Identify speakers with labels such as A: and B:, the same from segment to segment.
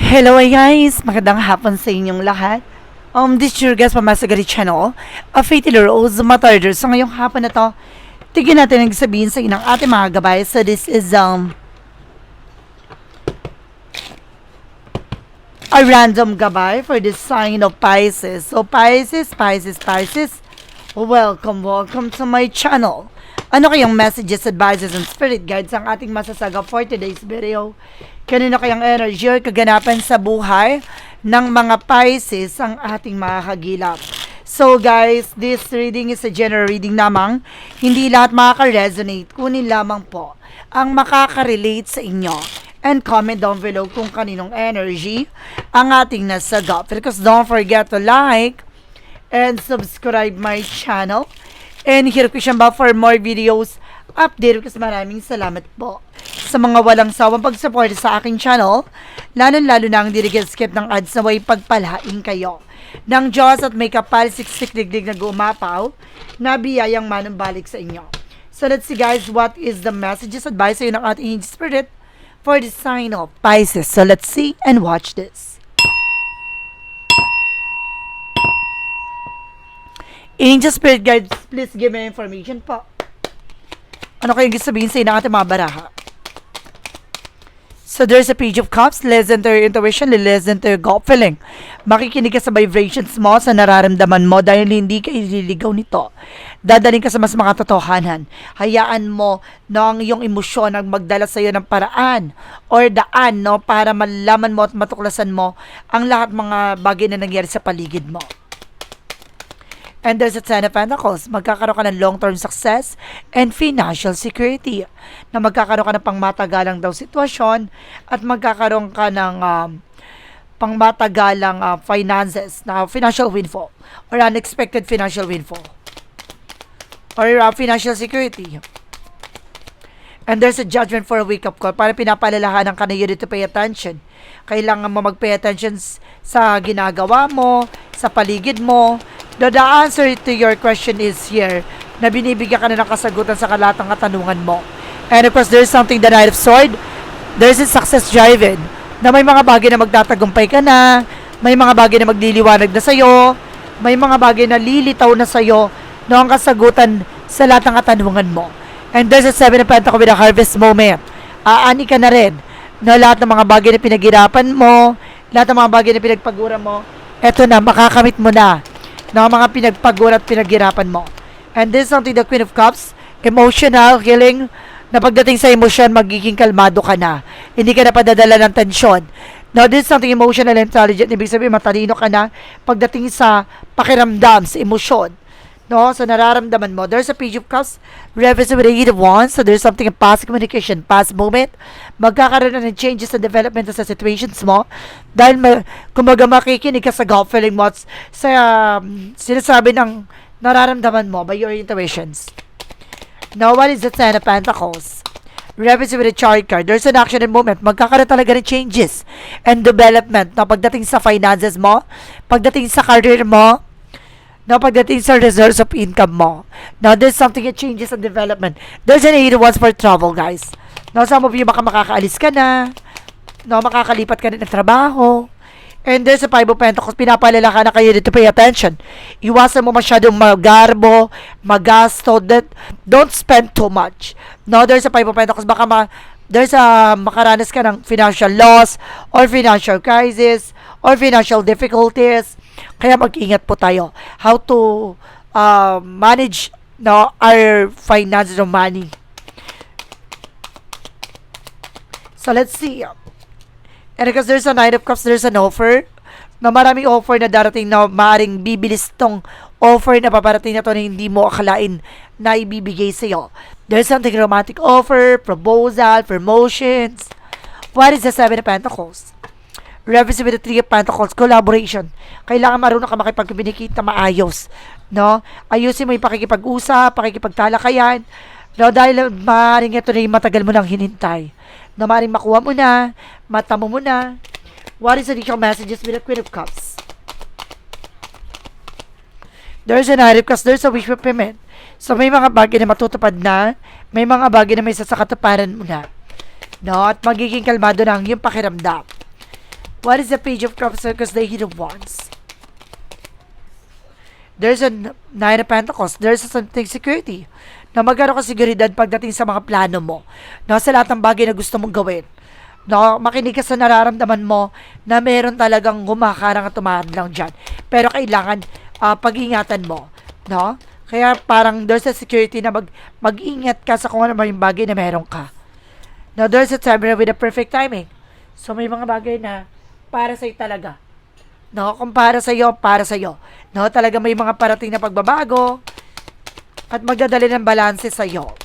A: Hello guys! Magandang hapon sa inyong lahat. This is your guest Pamasagari Channel, a Faith Rose Matarder. So ngayong hapon na to, tignan natin ang sabihin sa inang ating mga gabay. So this is a random gabay for the sign of Pisces. So Pisces, welcome to my channel. Ano kayang messages, advices, and spirit guides ang ating masasaga for today's video? Kanino kayang energy or kaganapan sa buhay ng mga Pisces ang ating makakagilap? So guys, this reading is a general reading lamang. Hindi lahat makaka-resonate, kunin lamang po ang makaka-relate sa inyo. And comment down below kung kaninong energy ang ating nasaga. Because don't forget to like and subscribe my channel. And hit ko ba for more videos, update ko. Maraming salamat po sa mga walang sawang pag-support sa aking channel, lalo na ang skip ng ads na way pagpalain kayo ng Diyos at may kapal siksik digdig na gumapaw na biyayang manumbalik sa inyo. So let's see guys, what is the messages, advice sa'yo ng ating spirit for the sign of Pisces. So let's see and watch this. Angel Spirit Guides, please give me information po. Ano kayong sabihin sa inang ating mga baraha? So there's a Page of Cups, listen to your intuition, listen to your gut feeling. Makikinig ka sa vibrations mo, sa nararamdaman mo, dahil hindi ka ililigaw nito. Dadaling ka sa mas mga totohanan. Hayaan mo ang iyong emosyon ang magdala sa iyo ng paraan or daan, para malaman mo at matuklasan mo ang lahat mga bagay na nangyari sa paligid mo. And there's a Ten of Pentacles. Magkakaroon ka ng long-term success and financial security. Na magkakaroon ka ng pangmatagalang daw sitwasyon at magkakaroon ka ng pangmatagalang finances, na financial windfall or unexpected financial windfall or financial security. And there's a judgment for a wake-up call. Para pinapalalahanan ka na you need to pay attention. Kailangan mo mag-pay attention sa ginagawa mo, sa paligid mo. The answer to your question is here, na binibigyan ka na ng kasagutan sa kalatang katanungan mo. And of course, there's something, the Knight of Swords, there's a success driven, na may mga bagay na magtatagumpay ka na, may mga bagay na magliliwanag na sa'yo, may mga bagay na lilitaw na sa'yo, ang kasagutan sa lahat ng katanungan mo. And there's a Seven of Pentacles with a harvest moment. Aani ka na rin, na lahat ng mga bagay na pinaghirapan mo, lahat ng mga bagay na pinagpagura mo, eto na, makakamit mo na mga pinagpagura at pinaghirapan mo. And this is something, the Queen of Cups, emotional healing, na pagdating sa emosyon, magiging kalmado ka na. Hindi ka na padadala ng tensyon. Now, this is something emotional intelligent, ibig sabihin, matalino ka na pagdating sa pakiramdam, sa emosyon. Sa nararamdaman mo. There's a Page of Cups, reverse with the Eight of Wands, so there's something in past communication, past moment. Magkakaroon na ng changes and development sa situations mo. Dahil kumbaga makikinig ka sa gut feeling mo at sa sinasabi ng nararamdaman mo by your intuitions. Now, what is the Ten of Pentacles? Reverse with the Chariot card. There's an action and movement. Magkakaroon talaga ng changes and development. Pagdating sa finances mo, pagdating sa career mo, pagdating sa reserves of income mo. Now, there's something that changes and development. There's an 8 of Wands for travel, guys. Now, some of you makakaalis ka na. Makakalipat ka na ng trabaho. And there's a 5 of Pentacles. Pinapalala ka na kayo dito, pay attention. Iwasan mo masyadong magarbo, magasto. Don't spend too much. Now, there's a 5 of Pentacles. There's a makaranas ka ng financial loss or financial crisis or financial difficulties. Kaya mag-ingat po tayo how to manage our finances or money. So let's see. And because there's a Knight of Cups, there's an offer. Maraming offer na darating na maaaring bibilis tong offer na paparating na to na hindi mo akalain na ibibigay sa'yo. There's something romantic offer, proposal, promotions. What is the Seven of Pentacles? Reverse with the Three of Pentacles, collaboration. Kailangan marunong ka makipag-communicate na maayos. Ayusin mo yung pakikipag-usap, pakikipagtalakayan. Dahil maaaring ito na yung matagal mo nang hinintay. Maaaring makuha mo na, mata mo na. What is the additional messages with the Queen of Cups? There's a Knight of Cups, there's a wish fulfillment. So may mga bagay na matutupad na, may mga bagay na may sasakatuparan mo na. At magiging kalmado na ang iyong pakiramdam. What is the Page of Cups? Because the Hidden Wands. There's a Nine of Pentacles. There's a something security. Na magkaroon ka seguridad pagdating sa mga plano mo. No, sa lahat ng bagay na gusto mong gawin. No, makinig ka sa nararamdaman mo na meron talagang gumakarang at lang dyan. Pero kailangan pag-ingatan mo. No? Kaya parang there's a security na mag-ingat ka sa kung ano yung bagay na meron ka. Now, there's a time with a perfect timing. So, may mga bagay na para sa'yo talaga. No, kung para sa'yo, para sa'yo. No, talaga may mga parating na pagbabago at magdadali ng balanse sa'yo.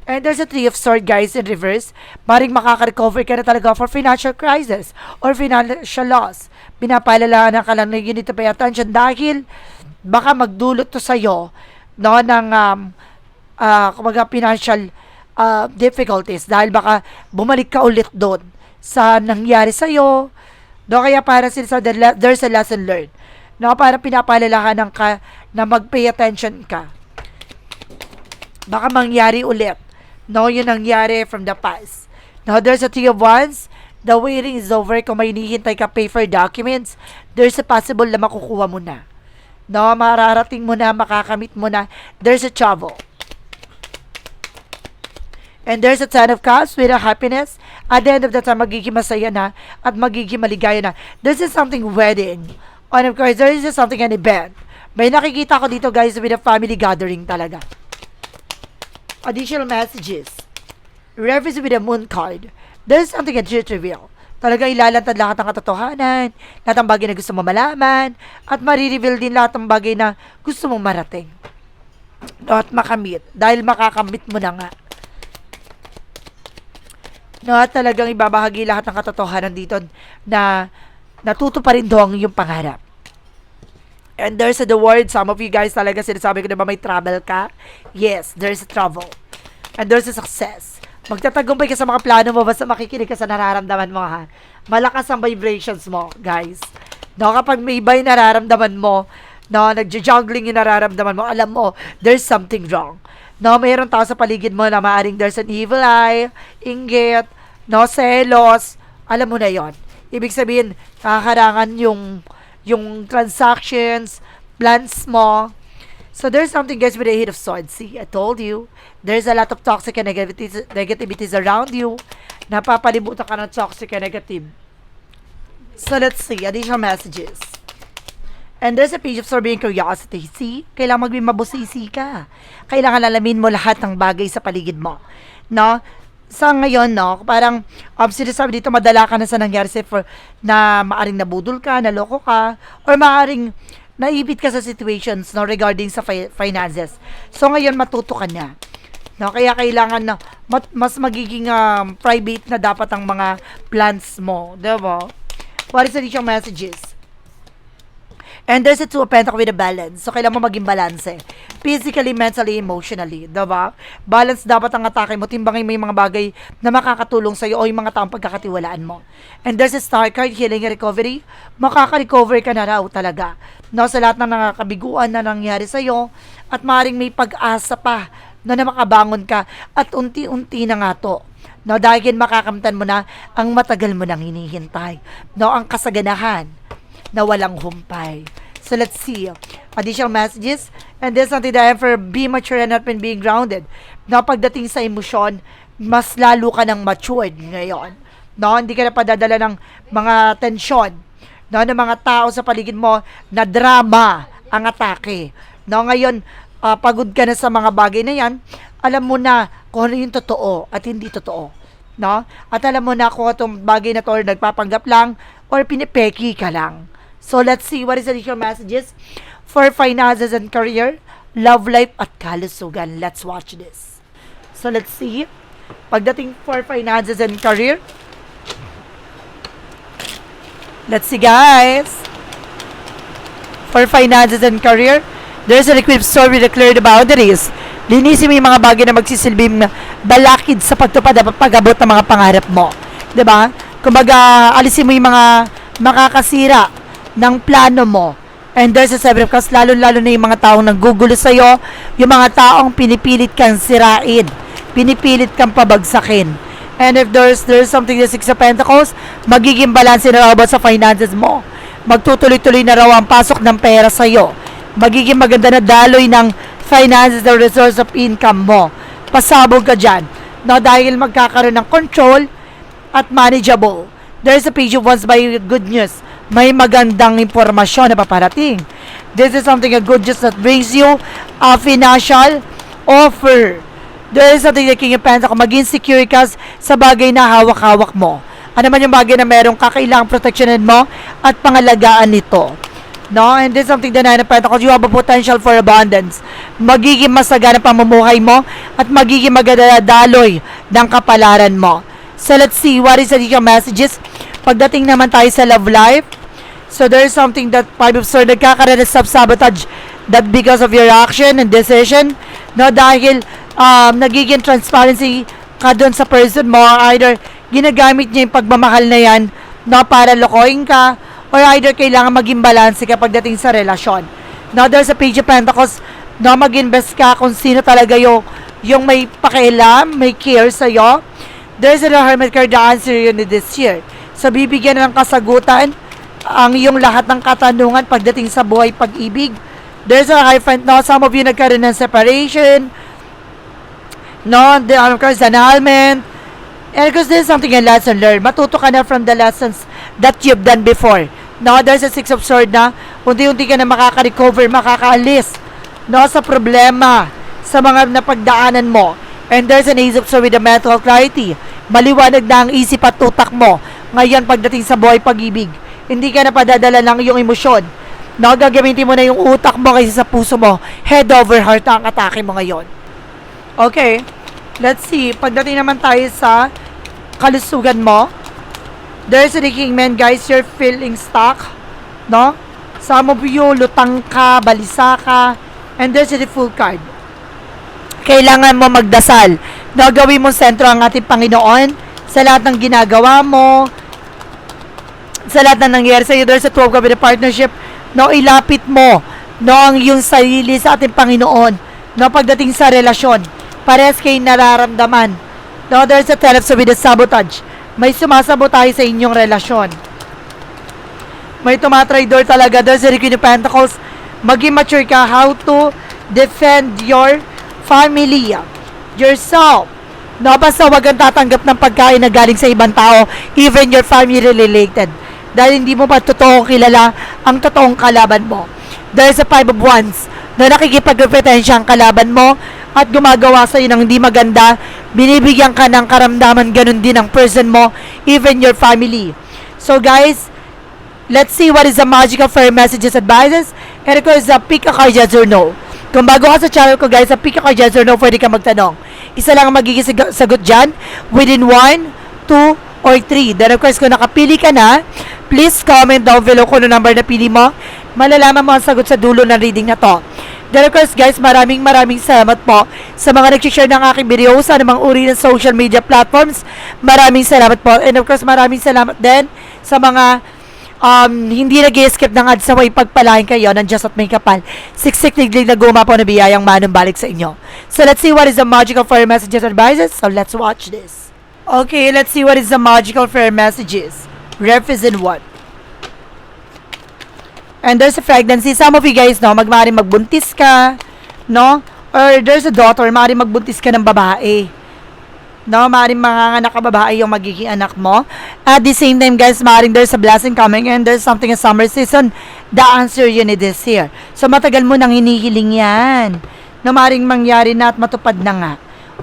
A: And there's a Three of Swords, guys, in reverse. Maring makaka-recover ka na talaga for financial crisis or financial loss. Pinapalalaan ka lang na you need to pay attention dahil baka magdulot to sa'yo, no, ng kumaga financial difficulties dahil baka bumalik ka ulit doon sa nangyari sa'yo. No, kaya para sila there's a lesson learned. No, para pinapalalahanan ka na mag-pay attention ka. Baka mangyari ulit. No, yun nangyari from the past. Now, there's a Three of Wands. The waiting is over. Kung may hinihintay ka pay for documents, there's a possible na makukuha mo na. No, mararating mo na, makakamit mo na. There's a travel. And there's a Ten of Cups with a happiness. At the end of the time, magiging masaya na at magiging maligaya na. This is something wedding. And of course, there is something an event. May nakikita ko dito, guys, with a family gathering talaga. Additional messages. Reference with a moon card. There's something a truth reveal. Talaga ilalantad lahat ng katotohanan, lahat ng bagay na gusto mo malaman, at marireveal din lahat ng bagay na gusto mong marating. At makamit. Dahil makakamit mo na nga. No, at talagang ibabahagi lahat ng katotohanan dito na natuto pa rin doon yung pangarap. And there's the word, some of you guys talaga sinasabi ko na ba may travel ka? Yes, there's a travel. And there's a success. Magtatagumpay ka sa mga plano mo basta makikinig ka sa nararamdaman mo, ha? Malakas ang vibrations mo, guys. No, kapag may iba yung nararamdaman mo, no, nagja-juggling yung nararamdaman mo, alam mo, there's something wrong. No, mayroon tao sa paligid mo na maaring there's an evil eye, inggit, no, selos, alam mo na yon. Ibig sabihin, kakarangan yung transactions, plans mo. So there's something, guys, with the Eight of Swords. See, I told you, there's a lot of toxic and negativities around you. Napapalibutan ka ng toxic and negative. So let's see, additional messages. And there's a Page of Swords being curiosity. See, kailangan maging mabusisi ka. Kailangan alamin mo lahat ng bagay sa paligid mo. No? Sa ngayon, no, parang sinasabi dito, madala ka na sa nangyari na maaring nabudol ka, naloko ka, or maaring naibit ka sa situations, no, regarding sa finances. So ngayon, matuto ka na. No, kaya kailangan na mas magiging private na dapat ang mga plans mo. Diba? What is additional messages? And there's a Two of Pentacles with a balance. So, kailangan mo maging balance. Physically, mentally, emotionally. Diba? Balance dapat ang atake mo. Timbangin mo yung mga bagay na makakatulong sa'yo o yung mga taong pagkakatiwalaan mo. And there's a Star card, healing and recovery. Makaka-recover ka na raw talaga. No, sa lahat ng nakakabiguan na nangyari sa'yo. At maaaring may pag-asa pa na makabangon ka. At unti-unti na nga to. No, dahil makakamtan mo na ang matagal mo nang hinihintay. No, ang kasaganahan na walang humpay. So let's see. Additional messages. And there's something that for be mature and not being grounded. No, pagdating sa emosyon, mas lalo ka ng matured ngayon. No, hindi ka na padadala ng mga tensyon. No, ng mga tao sa paligid mo na drama ang atake. No, ngayon, pagod ka na sa mga bagay na yan, alam mo na kung ano yung totoo at hindi totoo. No? At alam mo na kung itong bagay na to or nagpapanggap lang or pinipeki ka lang. So, let's see what is additional messages for finances and career, love life, at kalusugan. Let's watch this. So, let's see. Pagdating for finances and career, let's see, guys. For finances and career, there's an equipped story to clear the boundaries. Linisin mo yung mga bagay na magsisilbing balakid sa pagtupad at pag-abot ng mga pangarap mo. Diba? Kumbaga, alisin mo yung mga makakasira ng plano mo. And there's a Seven of Cups, lalo-lalo na yung mga taong nanggugulo sa'yo, yung mga taong pinipilit kang sirain, pinipilit kang pabagsakin. And if there's something the Six of Pentacles, magiging balance na raw ba sa finances mo. Magtutuloy-tuloy na raw ang pasok ng pera sa'yo. Magiging maganda na daloy ng finances, the resource of income mo. Pasabog ka dyan. No, dahil magkakaroon ng control at manageable. There's a page of wands by good news. May magandang impormasyon na paparating. This is something a good news that brings you a financial offer. There is something the King of Pentacles, maging secure ka sa bagay na hawak-hawak mo. Ano man yung bagay na merong kakailangang proteksyonin mo at pangalagaan nito. No? And this is something the Nine of Pentacles, you have a potential for abundance. Magiging masagana pamumuhay mo at magiging maganda daloy ng kapalaran mo. So let's see, what is the messages? Pagdating naman tayo sa love life, so there is something that Five of Swords, nagkakaroon ng self-sabotage that because of your action and decision, no, dahil nagiging transparency ka doon sa person mo, either ginagamit niya yung pagmamahal na yan, no, para lokohin ka, or either kailangan maging balance ka pagdating sa relasyon. No, there's a Page of Pentacles, no, mag-invest ka kung sino talaga yung may pakialam, may care sa'yo. There's a Hermit card, the answer yun this year. So, bibigyan ng kasagutan ang iyong lahat ng katanungan pagdating sa buhay pag-ibig. There's a Hierophant, no, some of you nagkaroon ng separation, no, of course, annulment, and because there's something a lesson learned. Matuto ka na from the lessons that you've done before. No, there's a Six of Swords na unti-unti ka na makaka-recover, makakaalis, no, sa problema, sa mga napagdaanan mo. And there's an Ace of Swords with a mental clarity. Maliwanag na ang isip at utak mo ngayon pagdating sa buhay pag-ibig. Hindi ka na padadala ng iyong emosyon. No, gagamitin mo na yung utak mo kaysa sa puso mo. Head over heart ang atake mo ngayon. Okay, let's see. Pagdating naman tayo sa kalusugan mo, there's a Kingman, guys. You're feeling stuck, no? Some of you, lutang ka, balisa ka, and there's a Full card. Kailangan mo magdasal. No, gawin mo sentro ang ating Panginoon sa lahat ng ginagawa mo, sa lahat na nangyayari sa'yo. There's a 12 Cabinet partnership. No, ilapit mo, no, ang iyong sarili sa ating Panginoon, no, pagdating sa relasyon. Parehas kayo nararamdaman. No, there's a Ten of Swords with a sabotage. May sumasabotahe sa inyong relasyon. May tumatraidor talaga. There's a Queen of Pentacles. Maging mature ka how to defend your family, yourself. No, basta wag kang tatanggap ng pagkain na galing sa ibang tao, even your family related. Dahil hindi mo pa totoo kilala ang totoong kalaban mo. There's a Five of Wands na nakikipagpretensya ang kalaban mo at gumagawa sa iyo ng hindi maganda. Binibigyan ka ng karamdaman, ganun din ang person mo, even your family. So guys, let's see what is the magical fairy messages, advices, and of course, pick a card, yes or no. Kung bago ka sa channel ko, guys, pick a card, yes or no, pwede ka magtanong. Isa lang ang magiging sagot dyan, within 1, 2, or 3. Then of course, kung nakapili ka na, please comment down below kung ano number na pili mo. Malalaman mo ang sagot sa dulo ng reading na to. Then of course, guys, maraming salamat po sa mga nag-share ng aking video sa anumang uri ng social media platforms. Maraming salamat po. And of course, maraming salamat din sa mga hindi nag-i-skip ng ads sa way pagpalain kayo ng Diyos at may kapal. Siksik tiglig na gumapo na biyayang manumbalik sa inyo. So let's see what is the magical fairy messages and advices. So let's watch this. Okay, let's see what is the magical fairy messages. Represent what? And there's a pregnancy. Some of you guys, no, maaaring magbuntis ka, no? Or there's a daughter, maaaring magbuntis ka ng babae. No, maaaring manganganak ka babae yung magiging anak mo. At the same time, guys, maaaring there's a blessing coming and there's something in summer season. The answer yun is this here. So, matagal mo nang hinihiling yan. Na maaaring mangyari na at matupad na nga.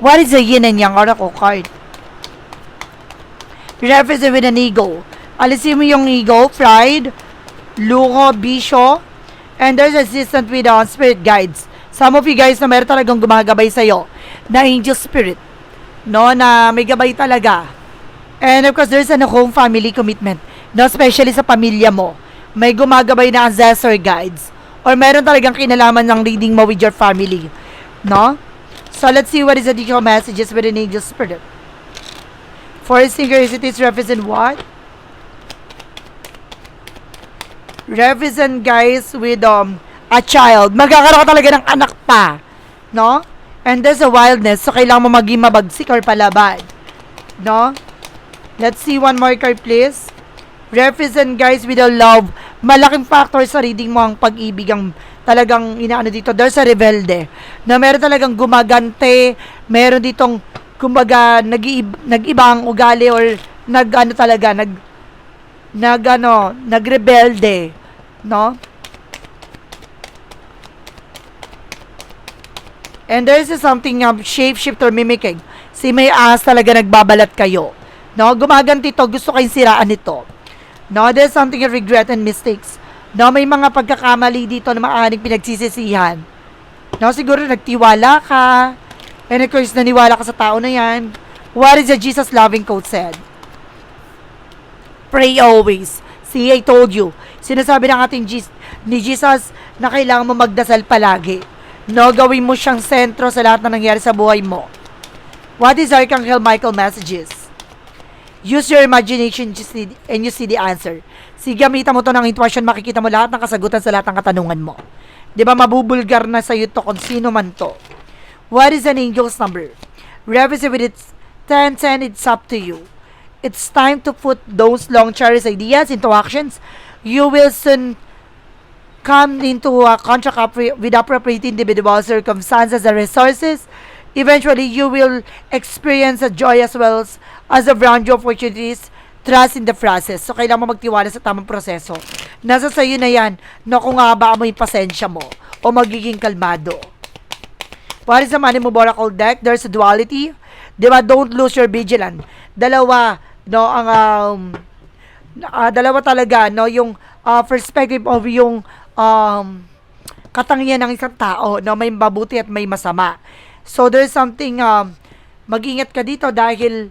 A: What is the yin and yang oracle card? Represent with an ego. Alisin mo yung ego, pride, luho, bisyo, and there's assistant with spirit guides. Some of you guys na meron talagang gumagabay sa'yo na angel spirit, no, na may gabay talaga. And of course, there's a home family commitment, no, especially sa pamilya mo. May gumagabay na ancestor guides, or meron talagang kinalaman ng reading mo with your family, no? So, let's see what is the detailed messages with an angel spirit. For synchronicities represent what? Represent, guys, with a child. Magkakaroon ka talaga ng anak pa, no? And there's a wildness, so kailangan mo maging mabagsik or palaban. No? Let's see one more card, please. Represent, guys, with a love. Malaking factor sa reading mo ang pag-ibig ang talagang inaano dito. There's a rebelde. Na meron talagang gumagante. Meron ditong, kumbaga, nag-iba ang ugali or nagrebelde. No? And there's something shapeshifter mimicking. Si may ahas talaga nagbabalat kayo. No, gumaganti to, gusto kayong siraan nito. No, there's something of regret and mistakes. No, may mga pagkakamali dito na maaaring pinagsisisihan. No, siguro nagtiwala ka. And of course, naniwala ka sa tao na yan. What is the Jesus loving quote said? Pray always. See, I told you. Sinasabi ng ating ni Jesus na kailangan mo magdasal palagi. No, gawin mo siyang sentro sa lahat na nangyari sa buhay mo. What is Archangel Michael messages? Use your imagination and you see the answer. Sige, gamitan mo to ng intuition, makikita mo lahat ng kasagutan sa lahat ng katanungan mo. Di ba, mabubulgar na sa'yo to kung sino man to. What is an angel's number? Represent with its 1010, it's up to you. It's time to put those long cherished ideas into actions. You will soon come into a contract with appropriate individual circumstances and resources. Eventually, you will experience a joy as well as a brand new opportunities. Trust in the process. So, kailangan mo magtiwala sa tamang proseso. Nasa sa'yo na yan na kung ba mo yung pasensya mo o magiging kalmado. What is the Money Move Oracle deck? There's a duality. Diba? Don't lose your vigilance. Dalawa, no, dalawa talaga, no, yung perspective of yung katangian ng isang tao, no, may mabuti at may masama. So there's something mag-ingat ka dito dahil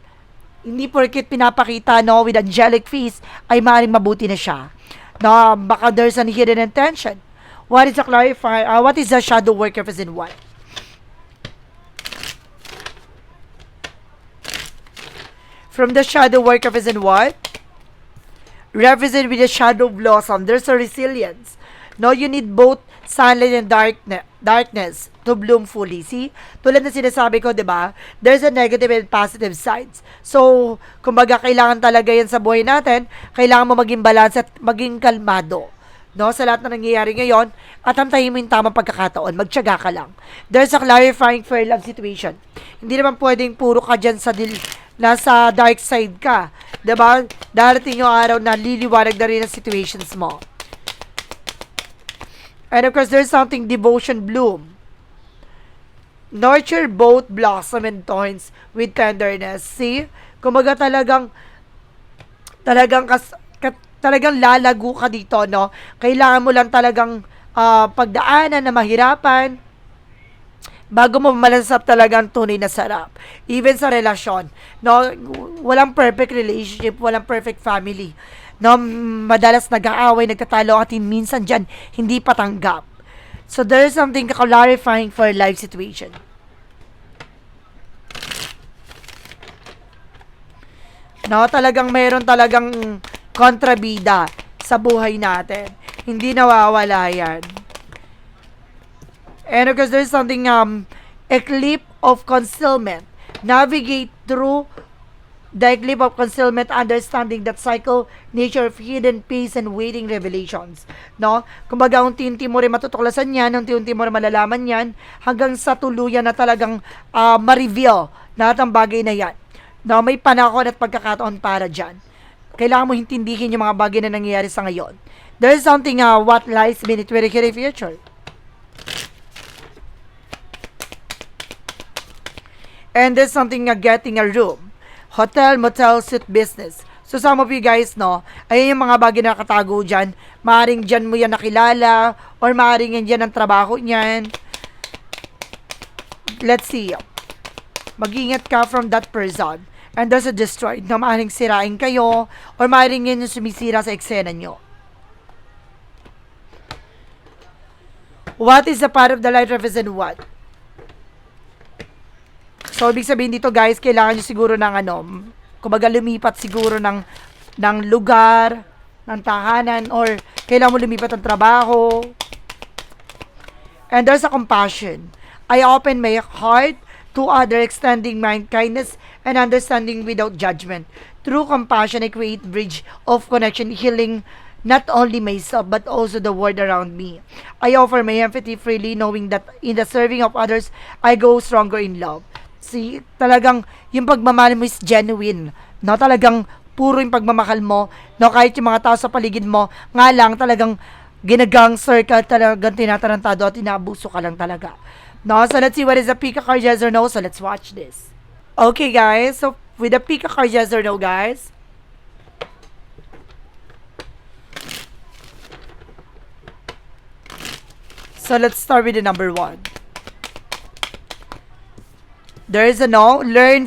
A: hindi porket pinapakita, no, with angelic face ay maaaring mabuti na siya. No, baka there's an hidden intention. What is the shadow work represent what? From the shadow work represent what? Represent with the shadow blossom. There's a resilience. No, you need both sunlight and darkness to bloom fully. See? Tulad na sinasabi ko, di ba? There's a negative and positive sides. So, kumbaga, kailangan talaga yan sa buhay natin. Kailangan mo maging balance at maging kalmado. No, sa lahat na nangyayari ngayon, at antayin mo yung tamang pagkakataon. Magtiyaga ka lang. There's a clarifying fair love situation. Hindi naman pwedeng puro ka dyan nasa dark side ka. Diba? Darating yung araw na liliwanag na rin ang situations mo. And of course, there's something devotion bloom. Nurture both blossom and thorns with tenderness. See? Kumbaga talagang lalago ka dito, no? Kailangan mo lang talagang pagdaanan na mahirapan bago mo malansap talagang tunay na sarap. Even sa relasyon, no? Walang perfect relationship, walang perfect family. No, madalas nag-aaway, nagtatalo at minsan dyan, hindi patanggap. So, there's something clarifying for life situation. No, mayron talagang kontrabida sa buhay natin. Hindi nawawala yan. And of course, there's something, eclipse of concealment. Navigate through the eclipse of concealment, understanding that cycle, nature of hidden peace and waiting revelations. No? Kumbaga, unti-unti mo rin matutuklasan yan, unti-unti mo rin malalaman yan, hanggang sa tuluyan na talagang ma-reveal lahat ng bagay na yan. No? May panahon at pagkakataon para dyan. Kailangan mo hintindihin yung mga bagay na nangyayari sa ngayon. There is something what lies beneath very future. And there's something getting a room. Hotel, motel, suite business. So some of you guys, no, ayun yung mga bagay na nakatago dyan. Maaring dyan mo yan nakilala, or maaring yan ang trabaho niyan. Let's see. Mag-ingat ka from that person. And there's a destroyed na maaring sirain kayo, or maaring yan yung sumisira sa eksena nyo. What is the part of the light represent what? So, ibig sabihin dito guys, kailangan nyo siguro ng kumbaga lumipat siguro ng lugar, ng tahanan, or kailangan mo lumipat ng trabaho. And there's a compassion. I open my heart to other, extending mind, kindness, and understanding without judgment. Through compassion, I create bridge of connection, healing not only myself but also the world around me. I offer my empathy freely, knowing that in the serving of others, I go stronger in love. See, talagang yung pagmamahal mo is genuine. No, talagang puro yung pagmamahal mo. No, kahit yung mga tao sa paligid mo, nga lang talagang ginagangster ka, talagang tinatarantado at inaabuso ka lang talaga. No, so let's see what is the pick a card, yes or no. So let's watch this. Okay, guys. So with the pick a card, yes or no, guys. So let's start with the number 1. There is a no. Learn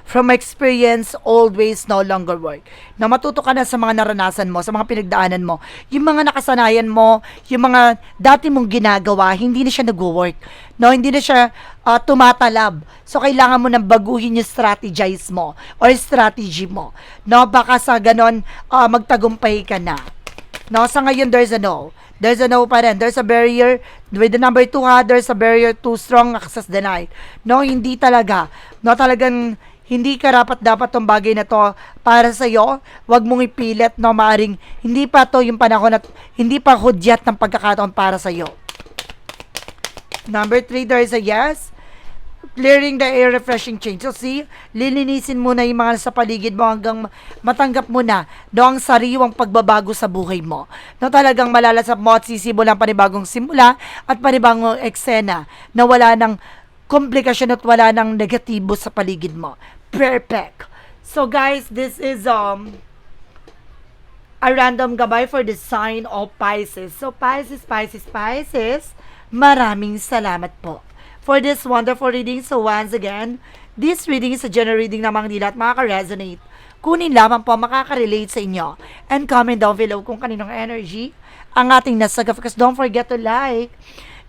A: from experience, old ways no longer work. Na matuto ka na sa mga naranasan mo, sa mga pinagdaanan mo. Yung mga nakasanayan mo, yung mga dati mong ginagawa, hindi na siya nag-work. No, hindi na siya tumatalab. So, kailangan mo nang baguhin yung strategize mo or strategy mo. No, baka sa ganon, magtagumpay ka na. No, sa ngayon, there's a no. There's a no pa rin. There's a barrier. With the number 2, there's a barrier too strong, access denied. No, hindi talaga. No, talagang hindi karapat dapat tong bagay na to para sa iyo. Huwag mong ipilit, no, maaring hindi pa to yung panahon at hindi pa hudyat ng pagkakataon para sa iyo. Number 3, there is a yes. Clearing the air, refreshing change. So see, lilinisin mo na yung mga sa paligid mo hanggang matanggap mo na ang sariwang pagbabago sa buhay mo. No, talagang malalasap mo at sisimulan panibagong simula at panibagong eksena na wala ng komplikasyon at wala ng negatibo sa paligid mo. Perfect. So guys, this is a random gabay for the sign of Pisces. So Pisces, maraming salamat po for this wonderful reading. So once again, this reading is a general reading namang hindi lahat makaka-resonate. Kunin lamang po makaka-relate sa inyo. And comment down below kung kaninong energy ang ating nasagap. Because don't forget to like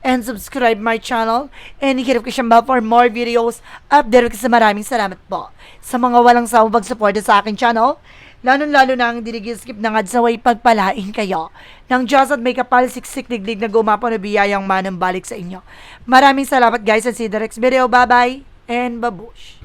A: and subscribe my channel. And hit notification bell for more videos. Update kasi maraming salamat po sa mga walang sawang pag-suporta sa aking channel. Lalo na ang dinigil-skip ng adsaway pagpalain kayo ng Diyos at may kapal siksik digdig na gumapo na biyayang manang balik sa inyo. Maraming salamat guys and see you the next video. Bye-bye and babush!